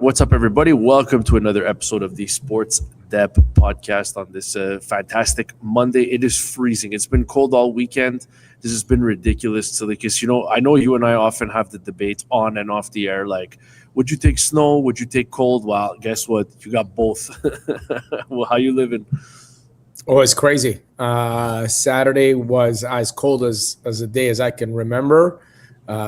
What's up, everybody? Welcome to another episode of the Sports Dép Podcast on this fantastic Monday. It is freezing. It's been cold all weekend. This has been ridiculous, Tsalikis. I know you and I often have the debate on and off the air, like, would you take snow? Would you take cold? Well, guess what? You got both. Well, how you living? Oh, it's crazy. Saturday was as cold as a day as I can remember.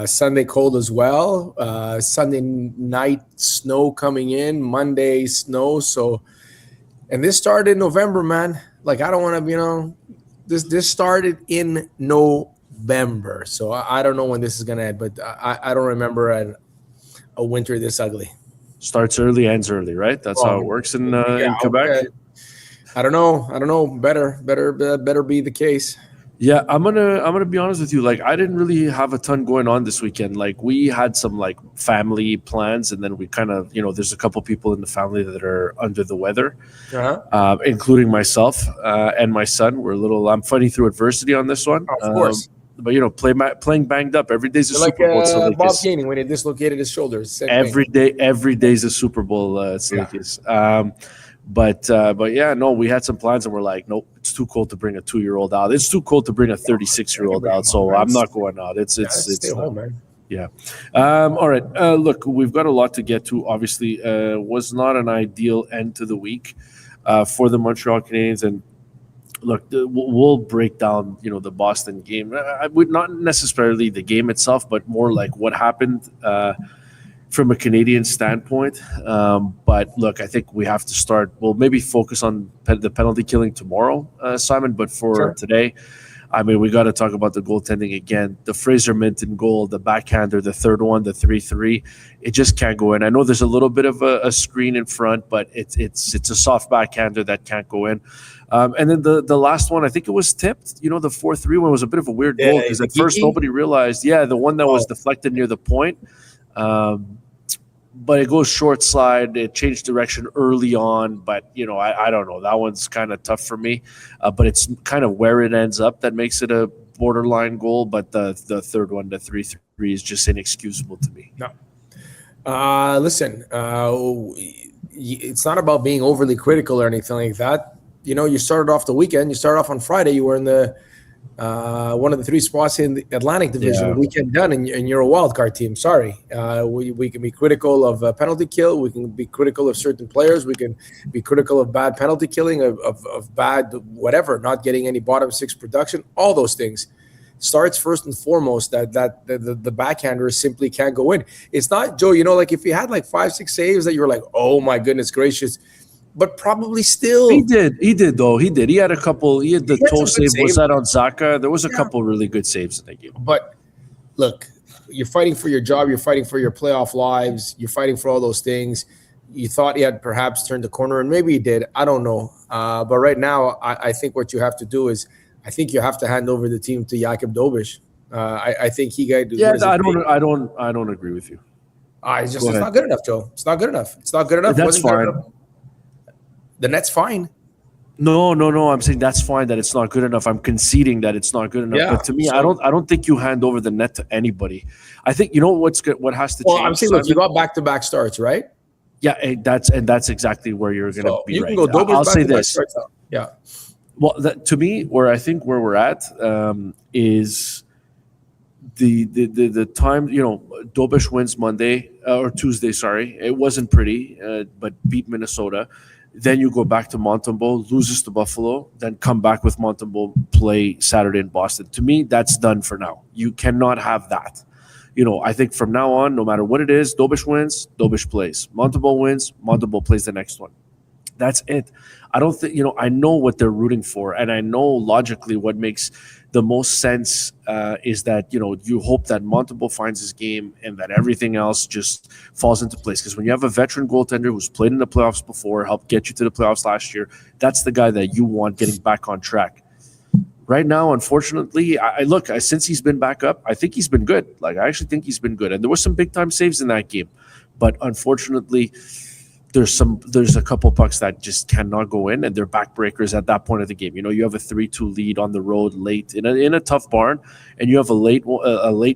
Sunday cold as well. Sunday night snow coming in. Monday snow. And this started in November, man. Like, I don't want to, this started in November. So I don't know when this is gonna end, but I don't remember a winter this ugly. Starts early, ends early, right? That's how it works in Quebec. Okay. I don't know. Better be the case. Yeah, I'm gonna be honest with you. Like, I didn't really have a ton going on this weekend. Like, we had some like family plans, and then we kind of, there's a couple people in the family that are under the weather, including myself and my son. I'm fighting through adversity on this one. Of course. But playing banged up. Every day's a You're Super Bowl. So Bob Gainey when he dislocated his shoulders. Every day's a Super Bowl. But yeah, no, we had some plans and we're like, nope, it's too cold to bring a 2-year-old out. It's too cold to bring a 36-year-old out. So I'm not going out. It's stay home, man. Yeah. All right. Look, we've got a lot to get to. Obviously, was not an ideal end to the week for the Montreal Canadiens. And look, we'll break down, the Boston game. I would not necessarily the game itself, but more like what happened from a Canadian standpoint. But look, I think we have to start. We'll maybe focus on the penalty killing tomorrow, Simon. But for today, I mean, we got to talk about the goaltending again. The Fraser Minton goal, the backhander, the third one, the 3-3. It just can't go in. I know there's a little bit of a screen in front, but it's a soft backhander that can't go in. And then the last one, I think it was tipped. The 4-3 one was a bit of a weird goal because at first nobody realized. Yeah, the one that was deflected near the point. But it goes short side. It changed direction early on, but I don't know. That one's kind of tough for me. But it's kind of where it ends up that makes it a borderline goal. But the third one, the 3-3, is just inexcusable to me. No. Listen, it's not about being overly critical or anything like that. You started off the weekend. You started off on Friday. You were in the one of the 3 spots in the Atlantic Division. Weekend done, and you're a wild card team. Sorry. We can be critical of a penalty kill. We can be critical of certain players. We can be critical of bad penalty killing, of bad whatever, not getting any bottom 6 production. All those things starts first and foremost that the backhander simply can't go in. It's not, Joe. Like if you had like 5-6 saves that you were like, oh my goodness gracious. But probably still. He did, though. He did. He had a couple. He had the toe save. Was that on Zaka? There was a couple really good saves in that game. But look, you're fighting for your job. You're fighting for your playoff lives. You're fighting for all those things. You thought he had perhaps turned the corner, and maybe he did. I don't know. But right now, I think what you have to do is, I think you have to hand over the team to Jakub Dobiš. I think he got. Yeah, I don't agree with you. It's not good enough, Joe. It's not good enough. That's fine. Then that's fine. No. I'm saying that's fine that it's not good enough. I'm conceding that it's not good enough. Yeah, but to me, I don't think you hand over the net to anybody. I think what's good. What has to change. I'm saying, look, you got back-to-back starts, right? Yeah, that's exactly where you're going to be. You right. can go. I'll say this. Yeah. Well, to me, where we're at is the time. Dobiš wins Monday or Tuesday. Sorry, it wasn't pretty, but beat Minnesota. Then you go back to Montembeault, loses to Buffalo, then come back with Montembeault, play Saturday in Boston. To me, that's done for now. You cannot have that. I think from now on, no matter what it is, Dobiš wins, Dobiš plays. Montembeault wins, Montembeault plays the next one. That's it. I don't think, I know what they're rooting for, and I know logically what makes the most sense is that, you hope that Montembeault finds his game and that everything else just falls into place. Because when you have a veteran goaltender who's played in the playoffs before, helped get you to the playoffs last year, that's the guy that you want getting back on track. Right now, unfortunately, since he's been back up, I think he's been good. Like, I actually think he's been good. And there were some big-time saves in that game. But unfortunately, there's a couple pucks that just cannot go in, and they're backbreakers at that point of the game. You have a 3-2 lead on the road late in a tough barn, and you have a late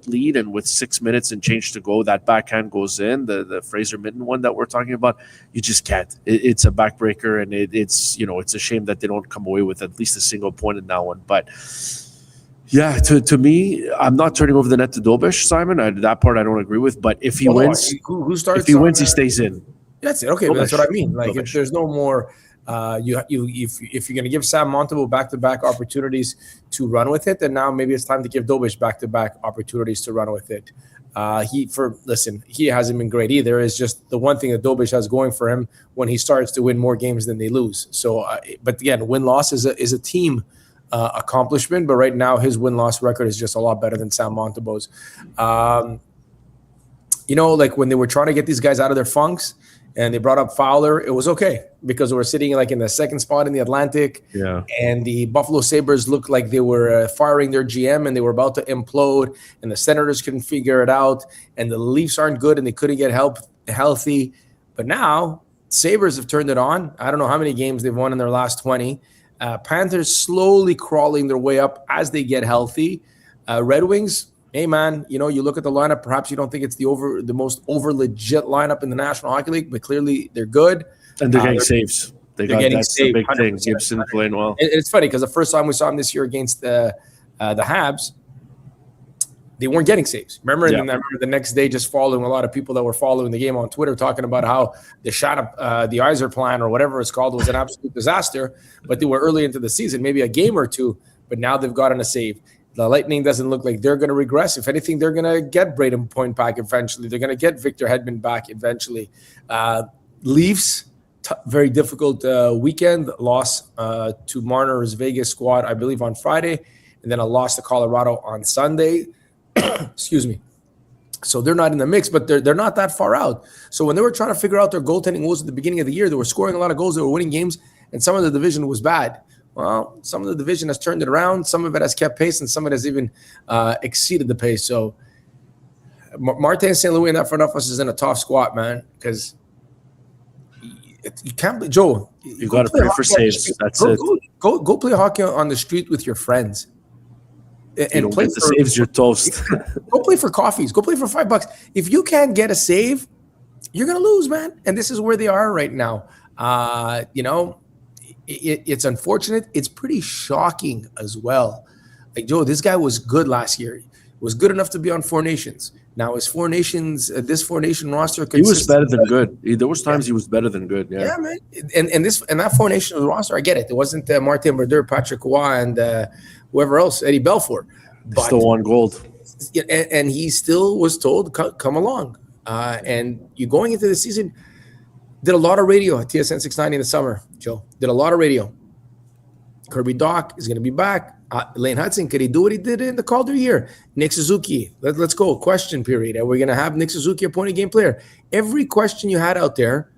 lead, and with 6 minutes and change to go, that backhand goes in, the Fraser Mitten one that we're talking about. You just can't. It's a backbreaker, and it's it's a shame that they don't come away with at least a single point in that one. But yeah, to me, I'm not turning over the net to Dobish, Simon. That part I don't agree with. But if he wins, who starts? If he wins, he stays in. That's it. Okay, but that's what I mean. Like, if there's no more, if you're going to give Sam Montembeault back-to-back opportunities to run with it, then now maybe it's time to give Dobish back-to-back opportunities to run with it. He hasn't been great either. It's just the one thing that Dobish has going for him when he starts to win more games than they lose. So, but again, win-loss is a team accomplishment. But right now, his win-loss record is just a lot better than Sam Montembeault's. Like when they were trying to get these guys out of their funks, and they brought up Fowler, it was okay because they were sitting like in the second spot in the Atlantic. Yeah. And the Buffalo Sabres looked like they were firing their GM and they were about to implode, and the Senators couldn't figure it out, and the Leafs aren't good and they couldn't get healthy. But now Sabres have turned it on. I don't know how many games they've won in their last 20. Panthers slowly crawling their way up as they get healthy. Red Wings, hey man, you look at the lineup. Perhaps you don't think it's the most over legit lineup in the National Hockey League, but clearly they're good. And they're getting saves. That's the big 100%. thing. Gibson playing well. It's funny because the first time we saw him this year against the Habs, they weren't getting saves. Remember? Yeah. And then I remember the next day, just following a lot of people that were following the game on Twitter, talking about how the shot up the Iser plan or whatever it's called was an absolute disaster. But they were early into the season, maybe a game or two, but now they've gotten a save. The Lightning doesn't look like they're going to regress. If anything, they're going to get Braden Point back eventually. They're going to get Victor Hedman back eventually. Leafs, very difficult weekend. Loss to Marner's Vegas squad, I believe, on Friday, and then a loss to Colorado on Sunday. Excuse me. So they're not in the mix, but they're not that far out. So when they were trying to figure out their goaltending woes at the beginning of the year, they were scoring a lot of goals, they were winning games, and some of the division was bad. Well, some of the division has turned it around. Some of it has kept pace, and some of it has even exceeded the pace. So Martin St. Louis in that front office is in a tough squat, man, because you can't – Joe. You got to pray for saves. That's it. Go play hockey on the street with your friends. And play the saves, you're toast. Go play for coffees. Go play for $5. If you can't get a save, you're going to lose, man. And this is where they are right now. It's unfortunate. It's pretty shocking as well. Like, Joe, this guy was good last year. He was good enough to be on Four Nations. Now, this Four Nation roster, he was better than good. There was times he was better than good. Yeah, man. And that Four Nation roster, I get it. It wasn't Martin Brodeur, Patrick Roy, and whoever else, Eddie Belfour. But still won gold. And he still was told, come along. And you going into the season, did a lot of radio at TSN 690 in the summer, Joe. Did a lot of radio. Kirby Doc is going to be back. Lane Hudson, could he do what he did in the Calder year? Nick Suzuki, let's go. Question period. Are we going to have Nick Suzuki a point-of-game player? Every question you had out there,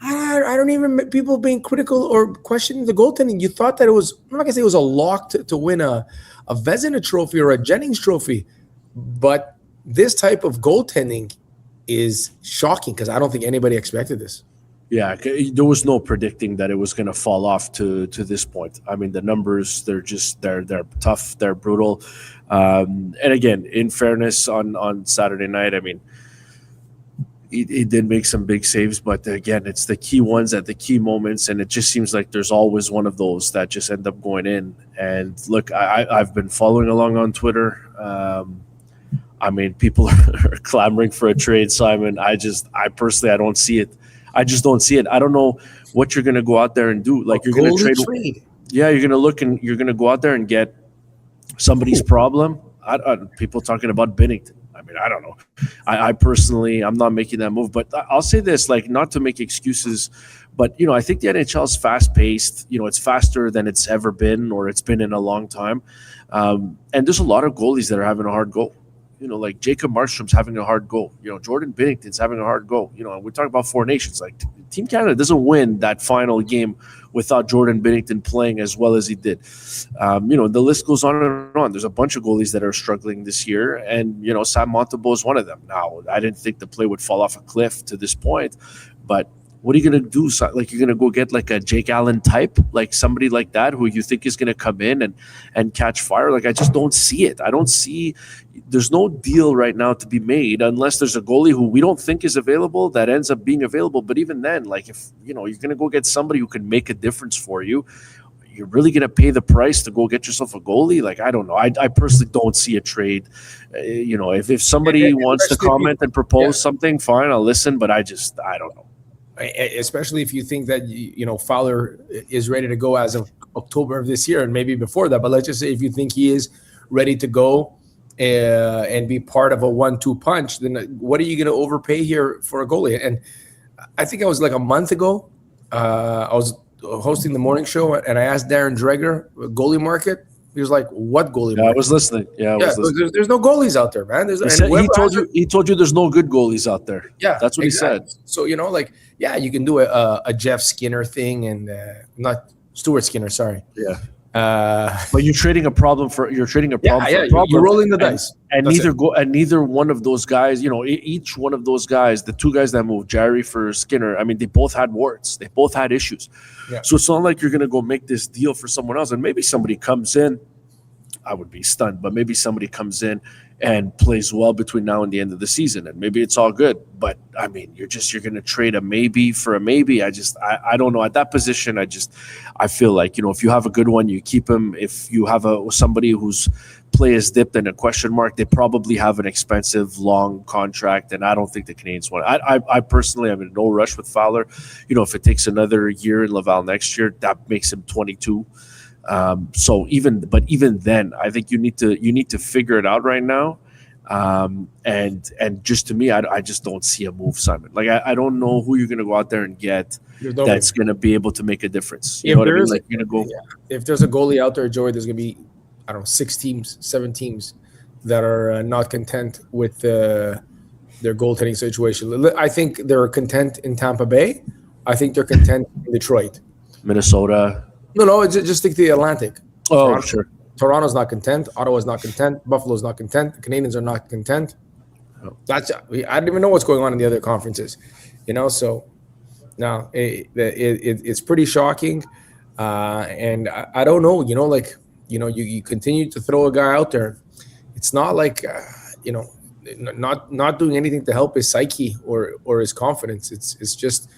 I don't even, people being critical or questioning the goaltending. You thought that it was, I'm not going to say it was a lock to win a Vezina trophy or a Jennings trophy, but this type of goaltending is shocking because I don't think anybody expected this. Yeah, there was no predicting that it was going to fall off to this point. I mean, the numbers, they're tough, they're brutal. And again, in fairness, on Saturday night, I mean, he did make some big saves, but again, it's the key ones at the key moments, and it just seems like there's always one of those that just end up going in. And look, I've been following along on Twitter. I mean, people are clamoring for a trade, Simon. I personally, I don't see it. I just don't see it. I don't know what you're going to go out there and do. Like, you're going to trade. Yeah, you're going to look and you're going to go out there and get somebody's problem. People talking about Binnington. I mean, I don't know. I personally, I'm not making that move. But I'll say this, like, not to make excuses, but, I think the NHL is fast-paced. It's faster than it's ever been, or it's been in a long time. And there's a lot of goalies that are having a hard go. Like Jacob Markstrom's having a hard go. Jordan Binnington's having a hard go. We're talking about Four Nations. Like, Team Canada doesn't win that final game without Jordan Binnington playing as well as he did. The list goes on and on. There's a bunch of goalies that are struggling this year, and Sam Montembeault is one of them. Now, I didn't think the play would fall off a cliff to this point, but what are you going to do? So, like, you're going to go get like a Jake Allen type, like somebody like that who you think is going to come in and catch fire? Like, I just don't see it. I don't see, there's no deal right now to be made unless there's a goalie who we don't think is available that ends up being available. But even then, like, if, you're going to go get somebody who can make a difference for you, you're really going to pay the price to go get yourself a goalie? Like, I don't know. I personally don't see a trade. If somebody wants to comment and propose something, fine, I'll listen. But I don't know. Especially if you think that, Fowler is ready to go as of October of this year and maybe before that. But let's just say if you think he is ready to go and be part of a 1-2 punch, then what are you going to overpay here for a goalie? And I think it was like a month ago. I was hosting the morning show, and I asked Darren Dreger, goalie market. He was like, "What goalie market?" I was listening. There's no goalies out there, man. He told you there's no good goalies out there. Yeah, that's what he said. So you can do a Jeff Skinner thing, and not Stuart Skinner. Sorry. Yeah. But you're trading a problem for a problem. You're rolling the dice, and neither one of those guys, each one of those guys, the two guys that moved, Jarry for Skinner, I mean, they both had warts, they both had issues. Yeah. So it's not like you're gonna go make this deal for someone else, and maybe somebody comes in. I would be stunned, but maybe somebody comes in and plays well between now and the end of the season, and maybe it's all good. But I mean, you're going to trade a maybe for a maybe. I don't know. At that position, I feel like, if you have a good one, you keep him. If you have somebody whose play is dipped and a question mark, they probably have an expensive long contract, and I don't think the Canadiens want it. I personally am in no rush with Fowler. If it takes another year in Laval next year, that makes him 22. So even then, I think you need to figure it out right now. And just to me, I just don't see a move, Simon. Like, I don't know who you're going to go out there and get that's going to be able to make a difference. You know what I mean? Like, you're going to go. Yeah. If there's a goalie out there, Joey, there's going to be, 7 teams that are not content with their goaltending situation. I think they're content in Tampa Bay. I think they're content in Detroit, Minnesota. No, just think the Atlantic. Oh, sure. Toronto's not content. Ottawa's not content. Buffalo's not content. The Canadiens are not content. Oh. I don't even know what's going on in the other conferences. So no, it's pretty shocking. And I don't know. You continue to throw a guy out there. It's not like not doing anything to help his psyche or his confidence. It's just.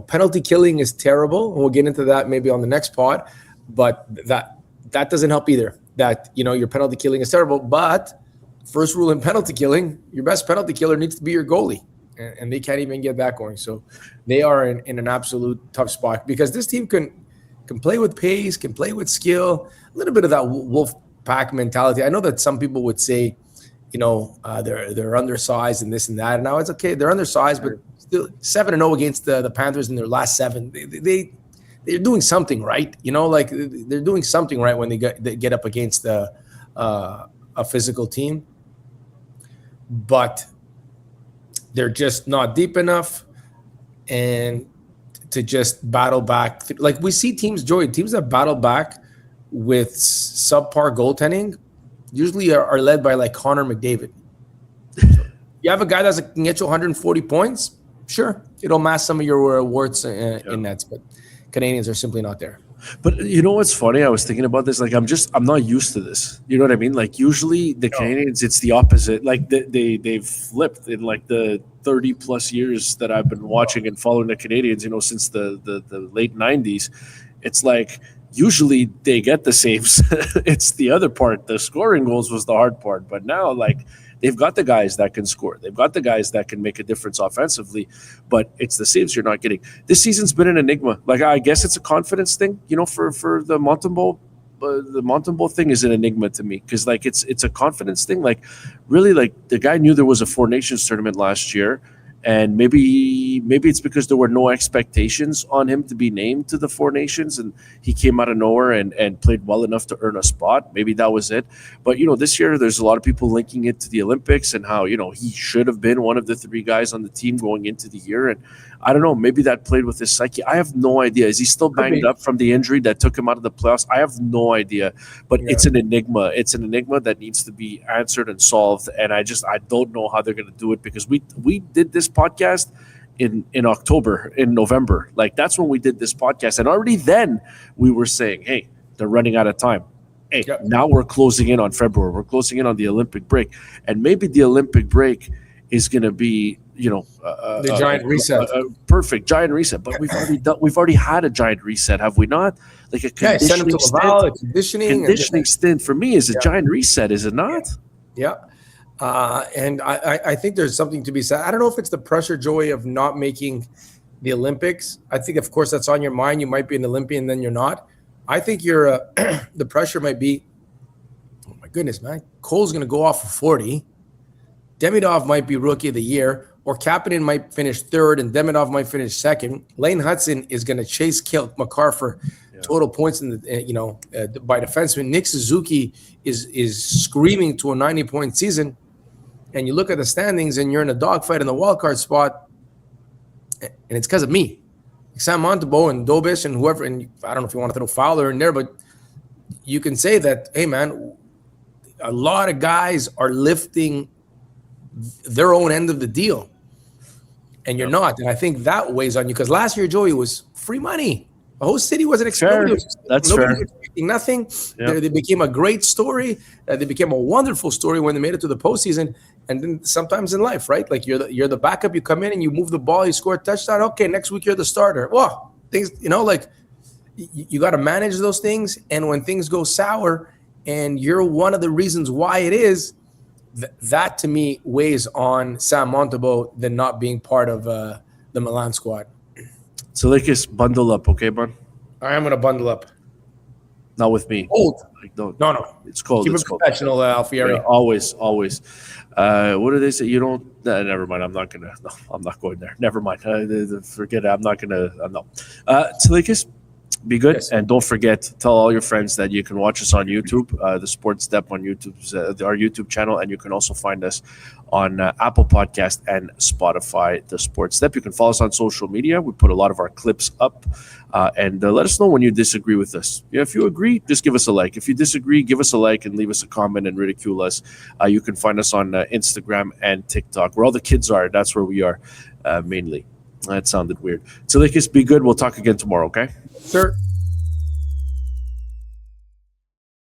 Penalty killing is terrible, and we'll get into that maybe on the next pod. But that doesn't help either. That your penalty killing is terrible. But first rule in penalty killing, your best penalty killer needs to be your goalie, and they can't even get that going. So they are in an absolute tough spot because this team can play with pace, can play with skill, a little bit of that wolf pack mentality. I know that some people would say, they're undersized and this and that. And now it's okay, they're undersized, but still 7-0 against the Panthers in their last 7. They're doing something right, they're doing something right when they get up against a physical team, but they're just not deep enough and to just battle back. Like we see teams that battle back with subpar goaltending usually are led by like Connor McDavid. You have a guy that can get you 140 points, sure, it'll mask some of your warts in nets, but Canadiens are simply not there. But you know what's funny? I was thinking about this. Like, I'm not used to this. You know what I mean? Like, usually the Canadiens, it's the opposite. Like, they've flipped in like the 30 plus years that I've been watching and following the Canadiens. Since the late 90s, it's like usually they get the saves. It's the other part. The scoring goals was the hard part. But now, like, they've got the guys that can score. They've got the guys that can make a difference offensively, but it's the saves you're not getting. This season's been an enigma. Like, I guess it's a confidence thing, for the Montembeault. The Montembeault thing is an enigma to me because, like, it's a confidence thing. Like, really, like, the guy knew there was a Four Nations tournament last year, and maybe it's because there were no expectations on him to be named to the Four Nations, and he came out of nowhere and played well enough to earn a spot. Maybe that was it. But, this year there's a lot of people linking it to the Olympics and how, he should have been one of the 3 guys on the team going into the year. And I don't know, maybe that played with his psyche. I have no idea. Is he still banged up from the injury that took him out of the playoffs? I have no idea. But It's an enigma. It's an enigma that needs to be answered and solved. And I don't know how they're going to do it because we did this podcast in October, in November. Like, that's when we did this podcast. And already then we were saying, hey, they're running out of time. Hey, now we're closing in on February. We're closing in on the Olympic break. And maybe the Olympic break is going to be, the giant reset. Perfect giant reset. But we've already had a giant reset, have we not? Like a conditioning conditioning stint for me is a giant reset, is it not? Yeah. And I think there's something to be said. I don't know if it's the pressure, Joey, of not making the Olympics. I think, of course, that's on your mind. You might be an Olympian, then you're not. I think the pressure might be, oh my goodness, man, Cole's going to go off for 40. Demidov might be Rookie of the Year, or Kapanen might finish third, and Demidov might finish second. Lane Hudson is going to chase Kale McCarr for total points in the by defenseman. Nick Suzuki is screaming to a 90-point season, and you look at the standings, and you're in a dogfight in the wild card spot, and it's because of me. Sam Montembeault and Dobis and whoever, and I don't know if you want to throw Fowler in there, but you can say that, hey, man, a lot of guys are lifting their own end of the deal, and you're not. And I think that weighs on you, because last year, Joey, was free money. The whole city wasn't expecting. That's fair. Nothing. They became a great story. They became a wonderful story when they made it to the postseason. And then sometimes in life, right? Like you're the backup. You come in and you move the ball. You score a touchdown. Okay, next week you're the starter. Well, things, like you got to manage those things. And when things go sour, and you're one of the reasons why it is, that to me weighs on Sam Montembeault than not being part of the Milan squad. Tsalikis, bundle up, okay, bud? All right, I'm gonna bundle up. Not with me. Cold. Like, no, it's cold. Keep it's it professional, Alfieri. Yeah, always. What do they say? You don't. Never mind. I'm not going there. Never mind. Forget it. I'm not gonna. No. Tsalikis, be good, and don't forget. Tell all your friends that you can watch us on YouTube, the Sports Dép on YouTube, our YouTube channel, and you can also find us on Apple Podcast and Spotify, the Sports Dép. You can follow us on social media. We put a lot of our clips up, and let us know when you disagree with us. If you agree, just give us a like. If you disagree, give us a like and leave us a comment and ridicule us. You can find us on Instagram and TikTok, where all the kids are. That's where we are mainly. That sounded weird. Tsalikis, be good. We'll talk again tomorrow, okay? Sure.